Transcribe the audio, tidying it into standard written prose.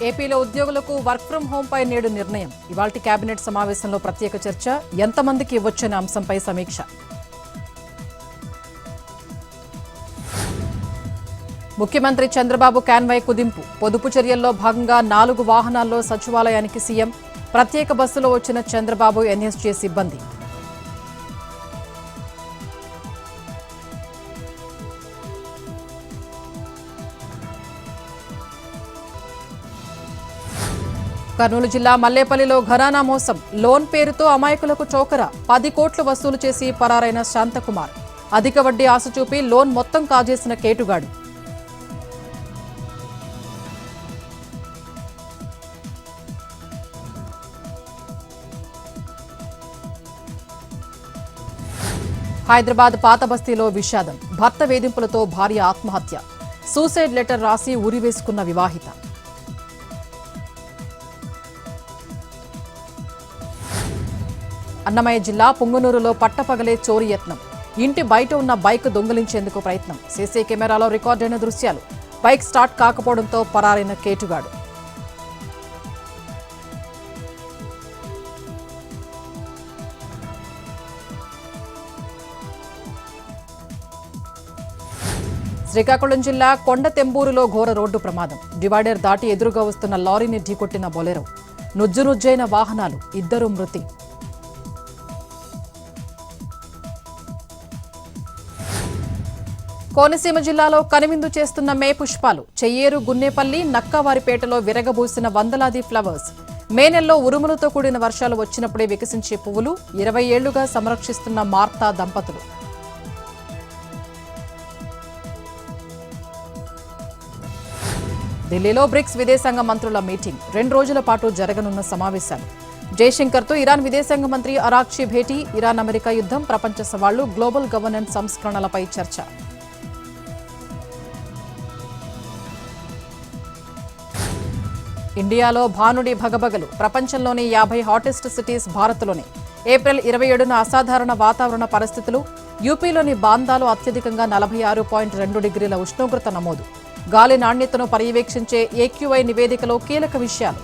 ఏపీలో ఉద్యోగులకు work from home పై నేడు నిర్ణయం. ఇవాల్టి కేబినెట్ సమావేశంలో ప్రత్యేక చర్చ, ఎంతమందికి ఇవ్వొచ్చనే అంశంపై సమీక్ష. ముఖ్యమంత్రి చంద్రబాబు కాన్వాయ్ కుదింపు. పొదుపు చర్యల్లో భాగంగా 4 వాహనాల్లో సచివాలయానికి సీఎం. ప్రత్యేక బస్సులో వచ్చిన చంద్రబాబు, ఎన్ఎస్జీ సిబ్బంది. కర్నూలు జిల్లా మల్లేపల్లిలో ఘరానా మోసం. లోన్ పేరుతో అమాయకులకు చోకర. 10 కోట్లు వసూలు చేసి పరారైన శాంతకుమార్. అధిక వడ్డీ ఆశ చూపి లోన్ మొత్తం కాజేసిన కేటుగాడు. హైదరాబాద్ పాత బస్తీలో విషాదం. భర్త వేధింపులతో భార్య ఆత్మహత్య. సూసైడ్ లెటర్ రాసి ఉరివేసుకున్న వివాహిత. అన్నమయ్య జిల్లా పుంగనూరులో పట్టపగలే చోరీ యత్నం. ఇంటి బయట ఉన్న బైక్ దొంగిలించేందుకు ప్రయత్నం. సీసీ కెమెరాలో రికార్డైన దృశ్యాలు. బైక్ స్టార్ట్ కాకపోవడంతో పరారైన కేటుగాడు. శ్రీకాకుళం జిల్లా కొండతెంబూరులో ఘోర రోడ్డు ప్రమాదం. డివైడర్ దాటి ఎదురుగా వస్తున్న లారీని ఢీకొట్టిన బొలెరో. నుజ్జునుజ్జైన వాహనాలు, 2 మృతి. కోనసీమ జిల్లాలో కనువిందు చేస్తున్న మే పుష్పాలు. చెయ్యేరు, గున్నేపల్లి, నక్కవారిపేటలో విరగబూసిన వందలాది ఫ్లవర్స్. మే నెలలో ఉరుములతో కూడిన వర్షాలు వచ్చినప్పుడే వికసించే పువ్వులు. 20 ఏళ్లుగా సంరక్షిస్తున్న మార్తా దంపతులు. ఢిల్లీలో బ్రిక్స్ విదేశాంగ మంత్రుల మీటింగ్. 2 రోజుల పాటు జరగనున్న సమావేశాలు. జైశంకర్తో ఇరాన్ విదేశాంగ మంత్రి అరాక్చి భేటీ. ఇరాన్ అమెరికా యుద్ధం, ప్రపంచ సవాళ్లు, గ్లోబల్ గవర్నెన్స్ సంస్కరణలపై చర్చ. ఇండియాలో భానుడి భగభగలు. ప్రపంచంలోని 50 హాటెస్ట్ సిటీస్ భారత్లోనే. ఏప్రిల్ 27న అసాధారణ వాతావరణ పరిస్థితులు. యూపీలోని బాందాలో అత్యధికంగా 46.2 డిగ్రీల ఉష్ణోగ్రత నమోదు. గాలి నాణ్యతను పర్యవేక్షించే ఏక్యూఐ నివేదికలో కీలక విషయాలు.